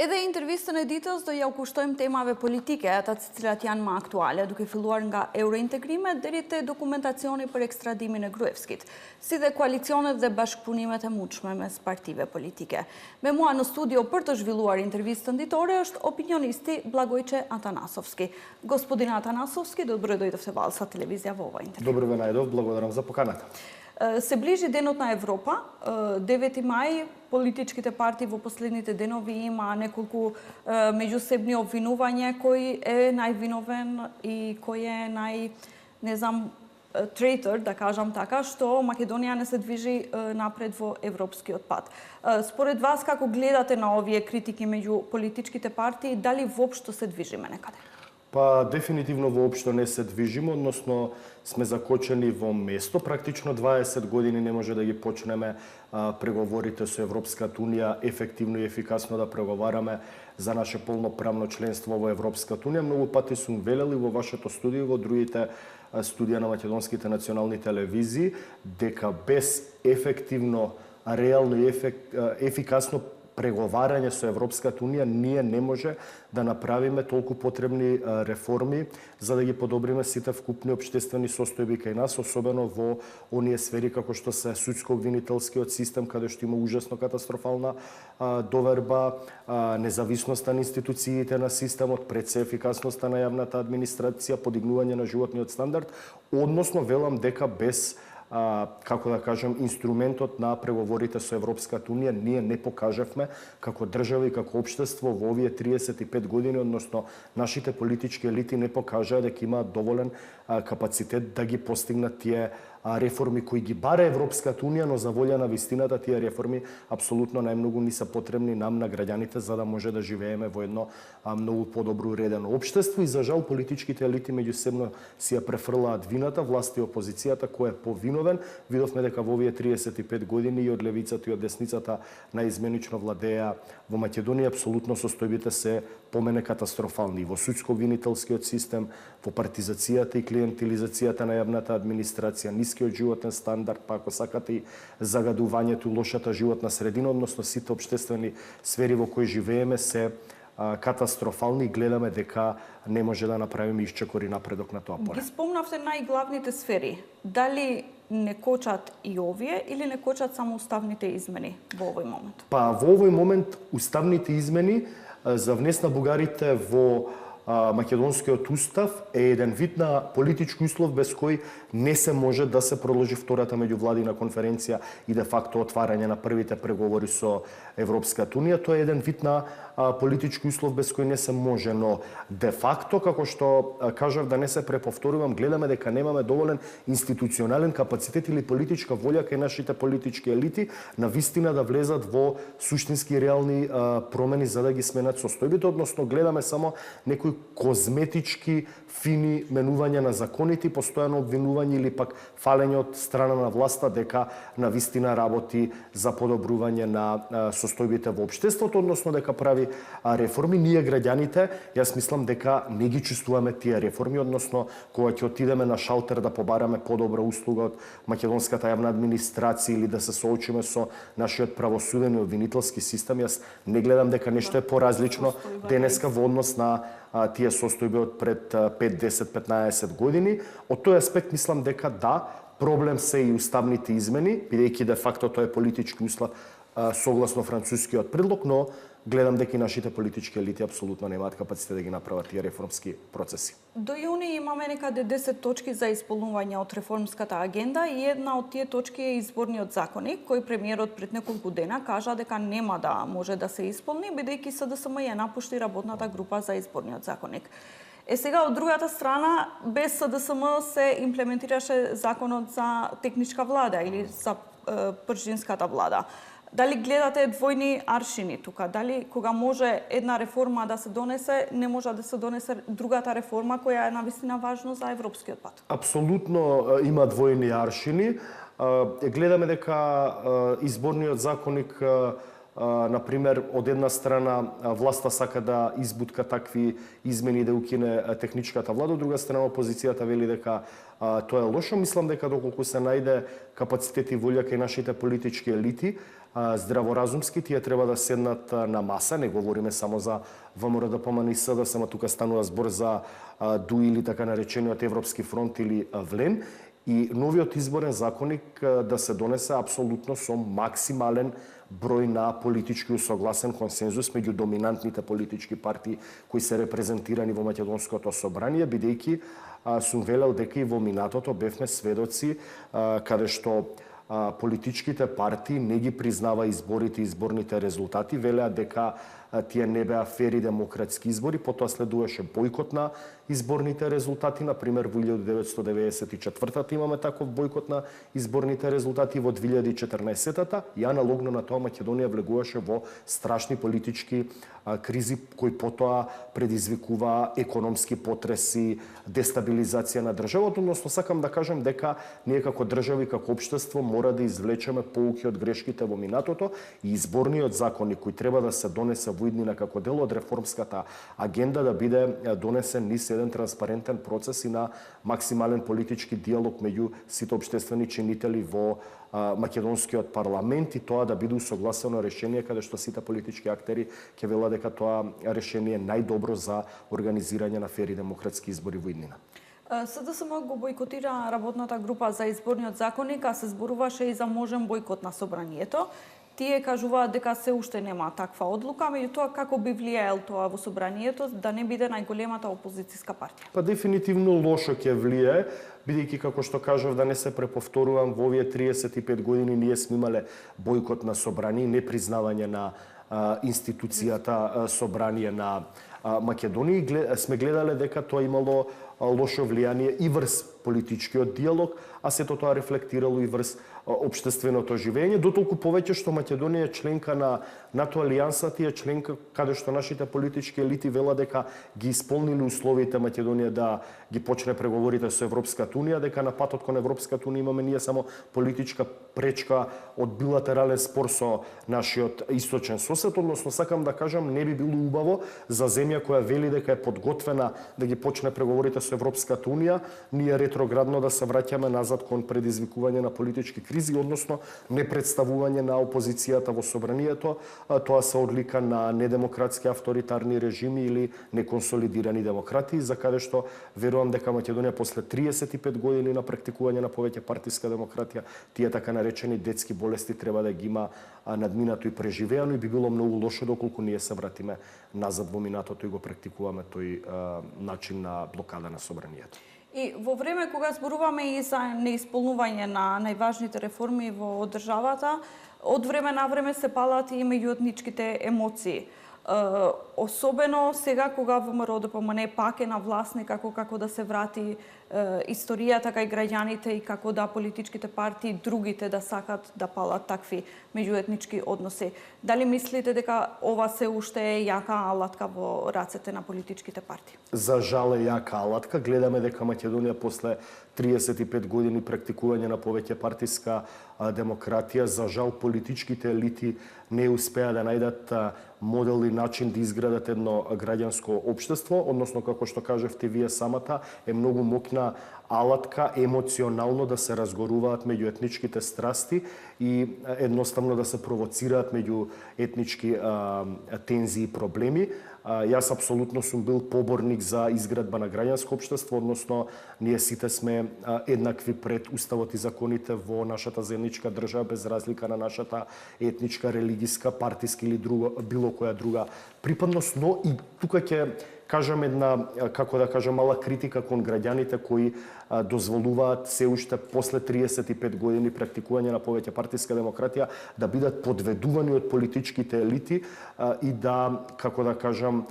Edhe intervistën e ditës do ja u kushtojmë temave politike, ata të cilat janë më aktuale, duke filluar nga eurointegrimet deri te dokumentacioni për ekstradimin e Gruevskit, si dhe koalicionet dhe bashkëpunimet e mundshme mes partive politike. Me mua në studio për të zhvilluar intervistën ditore është opinionisti Blagojče Atanasovski. Господин Атанасовски, добро дојдовте во Алса телевизија во ова интервју. Добро ве најдов, благодарам за поканата. Се ближи денот на Европа, 9 мај, политичките партии во последните денови има неколку меѓусебни обвинувања кој е највиновен и кој е трейтор, да кажам така, што Македонија не се движи напред во европскиот пат. Според вас, како гледате на овие критики меѓу политичките партии, дали воопшто се движиме некаде? Па дефинитивно воопшто не се движиме, односно сме закочени во место. Практично 20 години не може да ги почнеме преговорите со Европската Унија ефективно и ефикасно да преговараме за наше полноправно членство во Европската Унија. Многу пати сум велел и во вашето студио, во другите студија на македонските национални телевизии, дека без ефективно, реално и ефикасно преговарање со Европската Унија ние не може да направиме толку потребни реформи за да ги подобриме сите вкупни општествени состојби кај нас, особено во оние сфери како што се судско-обвинителскиот систем, каде што има ужасно катастрофална доверба, независноста на институциите на системот, пред се ефикасноста на јавната администрација, подигнување на животниот стандард, односно велам дека без како да кажем, инструментот на преговорите со Европската Унија, ние не покажавме како држава и како општество во овие 35 години, односно нашите политички елити не покажаа дека имаат доволен капацитет да ги постигнат тие реформи кои ги бара Европската Унија, но за волја на вистината тие реформи апсолутно најмногу ни се потребни нам на граѓаните за да може да живееме во едно многу подобро уредено општество и за жал политичките елити меѓусебно си ја префрлаат вината, власт и опозицијата кој е повиновен. Видовме дека во овие 35 години и од левицата и од десницата наизменично владеа во Македонија, апсолутно состојбите се помене катастрофални во судско-обвинителскиот систем, во партизацијата и клиентилизацијата на јавната администрација, нискиот животен стандард, па ако сакате и загадувањето, лошата животна средина, односно сите општествени сфери во кои живееме се катастрофални и гледаме дека не може да направиме исчекори напредок на тоа поле. Ги спомнавте најглавните сфери. Дали не кочат и овие или не кочат само уставните измени во овој момент? Па во овој момент уставните измени за внес на бугарите во македонскиот устав е еден вид на политички услов без кој не се може да се продолжи втората меѓувладина конференција и де факто отварање на првите преговори со Европската Унија. Тоа е еден вид на политички услов без кој не се може, но де факто, како што кажав, да не се преповторувам, гледаме дека немаме доволен институционален капацитет или политичка волја кај нашите политички елити на вистина да влезат во суштински реални промени за да ги сменат состојбите, односно гледаме само некои козметички, фини менувања на законите, постојано обвинување или пак фалење од страна на власта дека на вистина работи за подобрување на состојбите во општеството, односно дека прави реформи. Ние граѓаните, јас мислам дека не ги чувствуваме тие реформи, односно кога ќе отидеме на шалтер да побараме подобра услуга од македонската јавна администрација или да се соочиме со нашиот правосуден и обвинителски систем, јас не гледам дека нешто е поразлично денеска во однос на тие состојби од пред 5, 10, 15 години. Од тој аспект мислам дека да, проблем се и уставните измени, бидејќи де факто тоа е политички услов согласно францускиот предлог, но гледам дека и нашите политички елити апсолутно немаат капацитет да ги направат тие реформски процеси. До јуни имаме некаде 10 точки за исполнување од реформската агенда и една од тие точки е изборниот законник, кој премиерот пред неколку дена кажа дека нема да може да се исполни, бидејќи СДСМ ја напушти работната група за изборниот законник. Сега, од другата страна, без СДСМ се имплементираше законот за техничка влада или за пржинската влада. Дали гледате двојни аршини тука? Дали кога може една реформа да се донесе, не може да се донесе другата реформа која е навистина важна за европскиот пат? Апсолутно има двојни аршини. Гледаме дека изборниот законник например, од една страна власта сака да избутка такви измени да укине техничката влада, од друга страна опозицијата вели дека тоа е лошо. Мислам дека доколку се најде капацитет и волја кај нашите политички елити здраворазумски, тие треба да седнат на маса, не говориме само за ВМРО, ДПМН и СДСМ, само тука станува збор за ДУИ или така наречениот Европски фронт или ВЛЕН, и новиот изборен законник да се донесе апсолутно со максимален број на политички усогласен консензус меѓу доминантните политички партии кои се репрезентирани во Македонското собрание, бидејќи сум велел дека и во минатото бевме сведоци каде што политичките партии не ги признава изборите и изборните резултати, велеа дека тие не беа фери демократски избори, потоа следуваше бойкот на изборните резултати, например во 1994-та имаме таков бойкот на изборните резултати, во 2014-та и аналогно на тоа Македонија влегуваше во страшни политички кризи кои потоа предизвикува економски потреси, дестабилизација на државата, односно сакам да кажам дека ние како држави, како општество мора да извлечеме поуки од грешките во минатото и изборниот законник кој треба да се донесе во иднина како дел од реформската агенда да биде донесен низ еден транспарентен процес и на максимален политички диалог меѓу сите општествени чинители во македонскиот парламент и тоа да биде усогласено решение каде што сите политички актери ќе велат дека тоа решение е најдобро за организирање на фери демократски избори во иднина. СДСМ го бойкотира работната група за изборниот законник, а се зборуваше и за можен бойкот на собранието. Тие кажуваат дека се уште нема таква одлука, меѓутоа како би влијаел тоа во собранието да не биде најголемата опозицијска партија? Па дефинитивно лошо ќе влијае, бидејќи како што кажав да не се преповторувам, во овие 35 години ние сме имале бойкот на собрание, непризнавање на институцијата собрание на Македонија, сме гледале дека тоа имало лошо влијание и врз политичкиот диалог, а сето тоа рефлектирало и врз општественото живење, дотолку повеќе што Македонија е членка на НАТО алијансата и е членка каде што нашите политички елити велат дека ги исполнили условите Македонија да ги почне преговорите со Европската унија, дека на патот кон Европската унија имаме ние само политичка пречка од билатерален спор со нашиот источен сосед, односно сакам да кажам не би било убаво за земја која вели дека е подготвена да ги почне преговорите со Европската унија, ние ретроградно да се враќаме назад кон предизвикување на политички кризи, односно непредставување на опозицијата во собранието, тоа се одлика на недемократски авторитарни режими или неконсолидирани демократии, за каде што верувам дека Македонија после 35 години на практикување на повеќе партиска демократија, тие така наречени детски болести треба да ги има надминато и преживеано и би било многу лошо доколку ние се вратиме назад во минатото и го практикуваме тој начин на блокада на собранието. И во време кога зборуваме и за неисполнување на најважните реформи во државата, од време на време се палат и меѓуетничките емоции. Особено сега кога ВМРО ДПМН пак е на власт, некако како да се врати историјата кај граѓаните и како да политичките партии другите да сакат да палат такви меѓуетнички односи. Дали мислите дека ова се уште е јака алатка во рацете на политичките партии? За жал е јака алатка. Гледаме дека Македонија после 35 години практикување на повеќе партиска демократија, за жал политичките елити не успеа да најдат модел и начин да изградат едно граѓанско општество, односно како што кажавте вие самата, е многу моќна алатка емоционално да се разгоруваат меѓу етничките страсти и едноставно да се провоцираат меѓу етнички тензии и проблеми. Јас апсолутно сум бил поборник за изградба на граѓанско општество, односно ние сите сме еднакви пред уставот и законите во нашата земјичка држава без разлика на нашата етничка, религиска, партиска или било која друга припадност, но и тука ќе кажам една, како да кажам, мала критика кон граѓаните кои дозволуваат се уште после 35 години практикување на повеќе партиска демократија да бидат подведувани од политичките елити и да, како да кажам,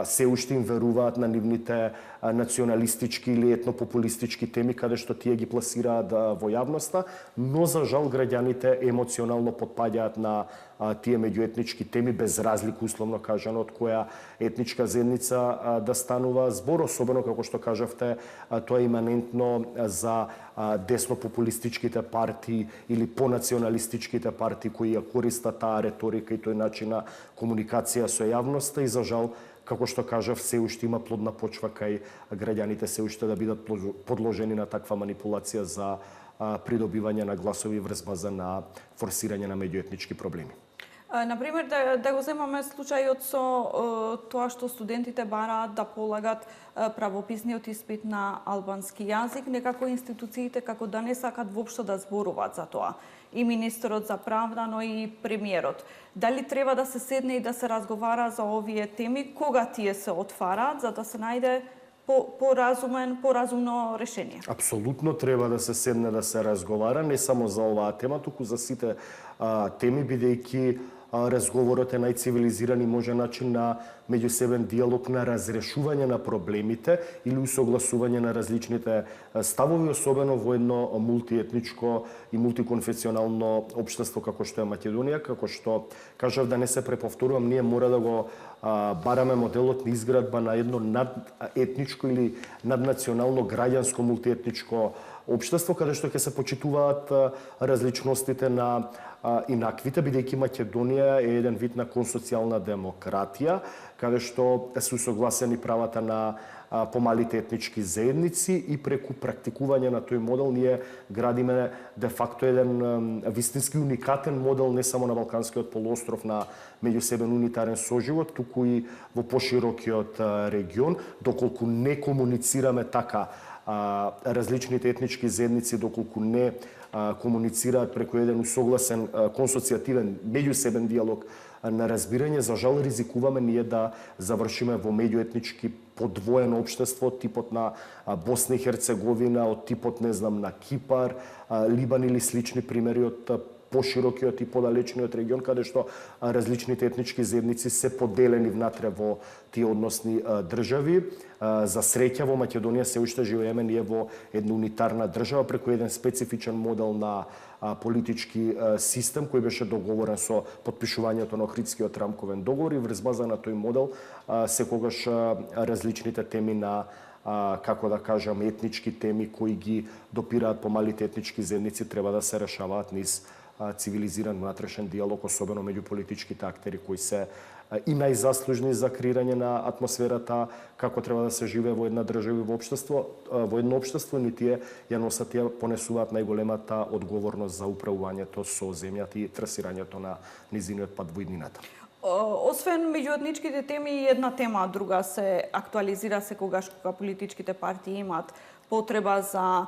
се уште им веруваат на нивните националистички или етнопопулистички теми каде што тие ги пласираат во јавноста, но за жал граѓаните емоционално потпаѓаат на тие меѓуетнички теми без разлика условно кажано од која етничка заедница да станува збор, особено како што кажавте, тоа е иманентно за деснопопулистичките партии или понационалистичките партии кои ја користат таа реторика и тој начин на комуникација со јавноста и за жал како што кажав, се уште има плодна почва кај граѓаните се уште да бидат подложени на таква манипулација за придобивање на гласови врз база на форсирање на меѓуетнички проблеми. Например, да го земаме случајот со тоа што студентите бараат да полагат правописниот испит на албански јазик, некако институциите како да не сакат воопшто да зборуваат за тоа. И министерот за правда, но и премиерот. Дали треба да се седне и да се разговара за овие теми, кога тие се отвараат, за да се најде поразумно решение? Апсолутно треба да се седне да се разговара, не само за оваа тема, туку за сите теми, бидејќи разговорот е најцивилизиран и може начин на меѓусебен диалог на разрешување на проблемите или усогласување на различните ставови, особено во едно мултиетничко и мултиконфесионално општество како што е Македонија, како што кажав, да не се преповторувам, ние мора да го бараме моделот на изградба на едно надетничко или наднационално граѓанско мултиетничко општество, каде што ќе се почитуваат различностите на инаквите, бидејќи Македонија е еден вид на консоцијална демократија, каде што се усогласени правата на помалите етнички заедници и преку практикување на тој модел ние градиме де факто еден вистински уникатен модел не само на Балканскиот полуостров на меѓусебен унитарен соживот, туку и во поширокиот регион, доколку не комуницираме така различните етнички заедници, доколку не комуницираат преку еден усогласен консоцијативен меѓусебен диалог на разбирање, за жал ризикуваме ние да завршиме во меѓуетнички подвоено општество од типот на Босна и Херцеговина, од типот, не знам, на Кипар, Либан или слични примери од поширокиот и подалечниот регион, каде што различните етнички заедници се поделени внатре во тие односни држави. За среќа во Македонија се уште живееме ние во една унитарна држава преку еден специфичен модел на политички систем кој беше договорен со потпишувањето на Охридскиот рамковен договор и врз база на тој модел секогаш различните теми на како да кажам етнички теми кои ги допираат помалите етнички заедници треба да се решаваат низ цивилизиран внатрешен диалог, особено меѓу политичките актери кои се и најзаслужни за креирање на атмосферата како треба да се живее во една држава и во едно општество, ни тие ја носат и понесуваат најголемата одговорност за управувањето со земјата и трасирањето на низиниот пат во иднината. Освен меѓуетничките теми, една тема друга се актуализира секогаш кога политичките партии имаат потреба за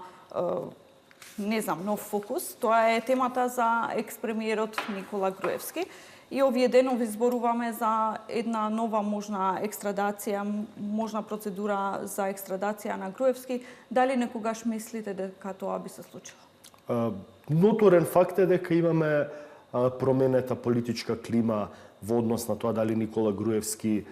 нов фокус. Тоа е темата за екс-премиерот Никола Груевски. И овие денови зборуваме за една нова можна екстрадација, можна процедура за екстрадација на Груевски. Дали некогаш мислите дека тоа би се случило? Ноторен факт е дека имаме променета политичка клима во однос на тоа дали Никола Груевски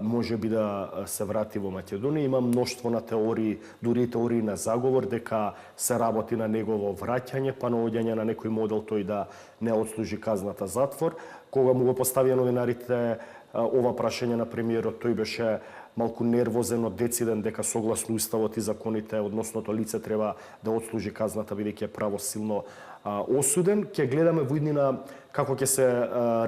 може би да се врати во Македонија. Има мноштво на теории, дури теории на заговор, дека се работи на негово враќање, па наоѓање на некој модел тој да не отслужи казната затвор. Кога му го поставија новинарите ова прашање на премиерот, тој беше малку нервозен од дециден дека согласно уставот и законите односното лице треба да отслужи казната бидејќи е правосилно осуден. Ќе гледаме во иднина како ќе се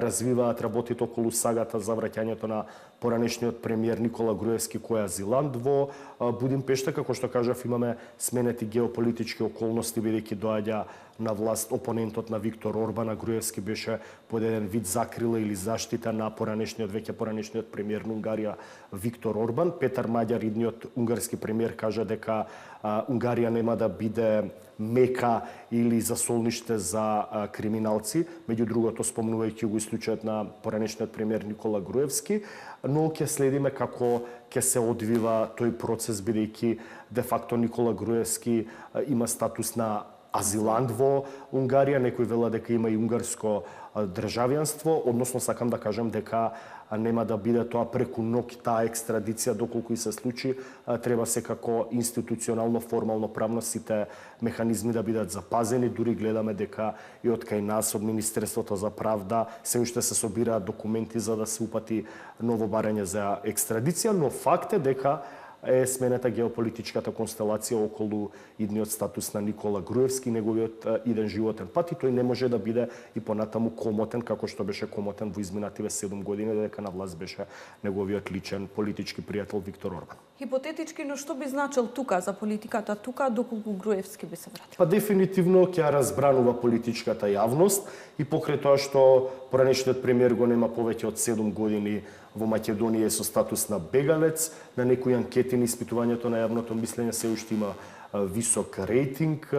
развиваат работите околу сагата за враќањето на поранешниот премиер Никола Груевски кој е азилант во Будимпешта. Како што кажав, имаме сменети геополитички околности бидејќи доаѓа на власт опонентот на Виктор Орбан, а Груевски беше под еден вид закрила или заштита на веќе поранешниот премиер на Унгарија Виктор Орбан. Петар Маѓар, идниот унгарски премиер, кажа дека Унгарија нема да биде мека или засолниште за криминалци, меѓу другото спомнувајќи го случајот на поранешниот премиер Никола Груевски, но ќе следиме како ќе се одвива тој процес, бидејќи де факто Никола Груевски има статус на азилант во Унгарија, некои велат дека има и унгарско државјанство, односно сакам да кажам дека нема да биде тоа преку ноќ таа екстрадиција, доколку и се случи, треба секако институционално, формално, правно сите механизми да бидат запазени. Дури гледаме дека и од кај нас, од Министерството за правда, се уште се собираат документи за да се упати ново барање за екстрадиција, но факт е дека е сменета геополитичката констелација околу идниот статус на Никола Груевски, неговиот иден животен пат, и тој не може да биде и понатаму комотен како што беше комотен во изминативе 7 години додека на власт беше неговиот личен политички пријател Виктор Орбан. Хипотетички, но што би значил тука за политиката тука доколку Груевски би се вратил? Па дефинитивно ќе ја разбранува политичката јавност и покрај тоа што поранешниот премиер го нема повеќе од 7 години во Македонија со статус на бегалец, на некои анкети на испитувањето на јавното мислење се уште има висок рейтинг,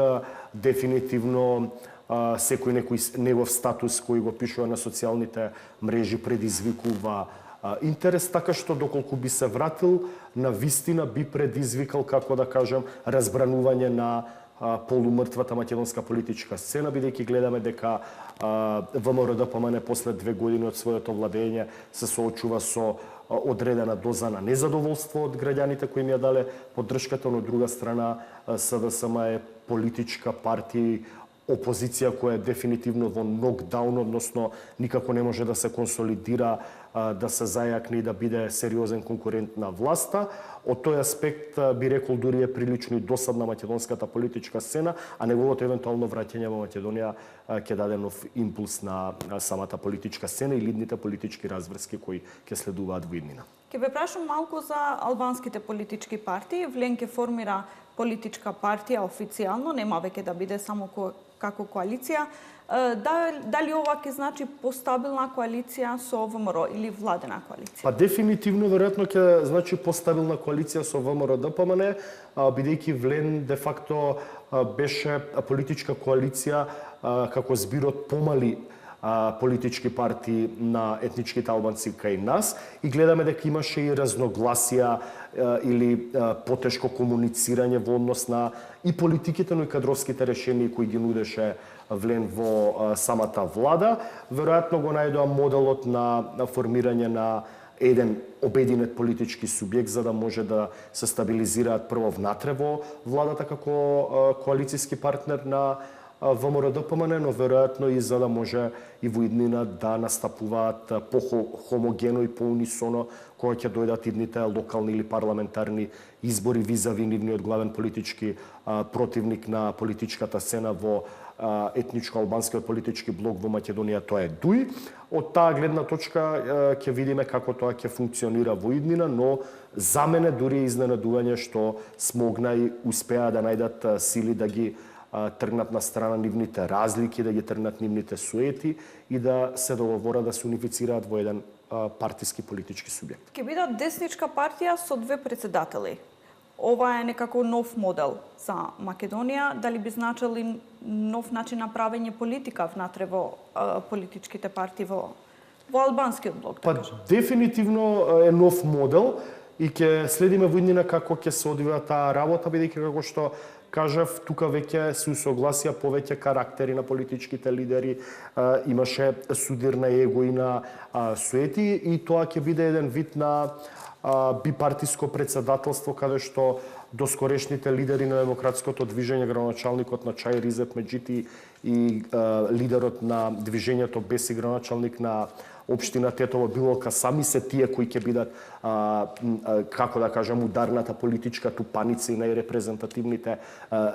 дефинитивно секој негов статус кој го пишува на социјалните мрежи предизвикува интерес, така што доколку би се вратил, на вистина би предизвикал, како да кажам, разбранување на полумртвата македонска политичка сцена, бидејќи гледаме дека ВМРО-ДПМН после 2 години од своето владење се соочува со одредена доза на незадоволство од граѓаните кои им ја дале поддршката, но од друга страна СДСМ е политичка партија, опозиција која е дефинитивно во нокдаун, односно никако не може да се консолидира, да се зајакне и да биде сериозен конкурент на власта. Од тој аспект би рекол дури е прилично и досадна македонската политичка сцена, а неговото евентуално враќање во Македонија ќе даде нов импулс на самата политичка сцена и лидните политички разврски кои ќе следуваат во иднина. Ќе ве прашам малку за албанските политички партии. Влен ќе формира политичка партија официјално, нема веќе да биде само како коалиција. Дали ова ќе значи постабилна коалиција со ВМРО или владена коалиција? Па дефинитивно веројатно ќе значи постабилна коалиција со ВМРО-ДПМН, бидејќи Влен де факто беше политичка коалиција како збирот помали политички партии на етничките албанци кај нас и гледаме дека имаше и разногласија или потешко комуницирање во однос на и политиките, но и кадровските решенија кои ги нудеше Влен во самата влада. Веројатно го најдоа моделот на формирање на еден обединет политички субјект за да може да се стабилизираат прво внатре во владата како коалицијски партнер на ВМРО-ДПМН, но веројатно и за да може и во иднина да настапуваат по-хомогено и по-унисоно кога ќе дојдат идните локални или парламентарни избори визави нивниот главен политички противник на политичката сцена во етничко-албанскиот политички блок во Македонија, тоа е ДУИ. Од таа гледна точка ќе видиме како тоа ќе функционира во иднина, но за мене дури е изненадување што смогна и успеа да најдат сили да ги тргнат на страна нивните разлики, да ги тргнат нивните суети и да се договорат да се унифицираат во еден партиски политички субјект. Ќе бидат десничка партија со 2 председатели. Ова е некако нов модел за Македонија. Дали би значил и нов начин на правење политика внатре во политичките партии во албанскиот блок? Па дефинитивно е нов модел и ќе следиме во иднина како ќе се одвива таа работа, бидејќи како што кажав, тука веќе се усогласија повеќе карактери на политичките лидери, имаше судир на его и на суети и тоа ќе биде еден вид на бипартиско председателство каде што доскорешните лидери на демократското движење, градоначалникот на Чај Ризет Меджити и лидерот на движењето Беси, градоначалник на општина Тетово Билока, сами се тие кои ќе бидат, како да кажам, ударната политичка тупаница и најрепрезентативните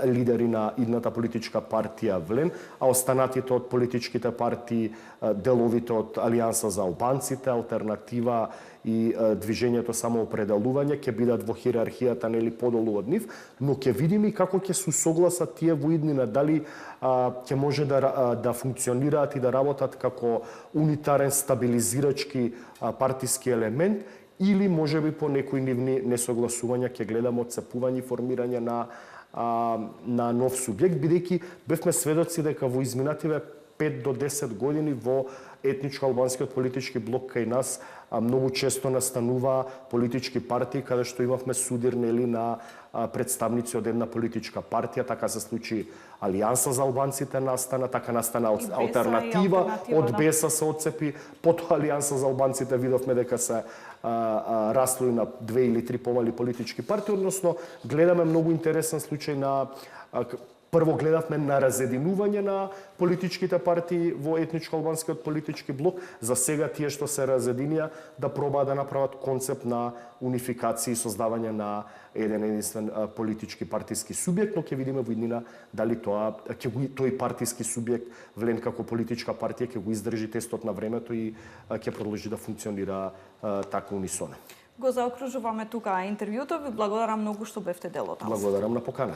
лидери на идната политичка партија Влен, а останатите од политичките партии, деловите од Алијанса за албанците, Алтернатива и движењето Самоопределување ќе бидат во хиерархијата нели подолу од нив, но ќе видиме како ќе се согласат тие во иднина, дали ќе може да функционираат и да работат како унитарен стабилизирачки партиски елемент или можеби по некои нивни несогласувања ќе гледаме отцепување и формирање на нов субјект, бидејќи бевме сведоци дека во изминативе 5 до 10 години во етничко-албанскиот политички блок кај нас многу често настанува политички партии каде што имавме судир нели на представници од една политичка партија, така се случи Алијанса за албанците настана, така настана Алтернатива, од Беса се отцепи, потоа Алијанса за албанците видовме дека се раслои на 2 или 3 помали политички партии, односно гледаме многу интересен случај на Прво гледавме на разединување на политичките партии во етничко-албанскиот политички блок. За сега тие што се разединија да пробаат да направат концепт на унификација и создавање на еден единствен политички партиски субјект, но ќе видиме во иднина дали тој партиски субјект влен како политичка партија ќе го издржи тестот на времето и ќе продолжи да функционира така унисоно. Го заокружуваме тука интервјуто. Ви благодарам многу што бевте дел од нас. Благодарам на поканата.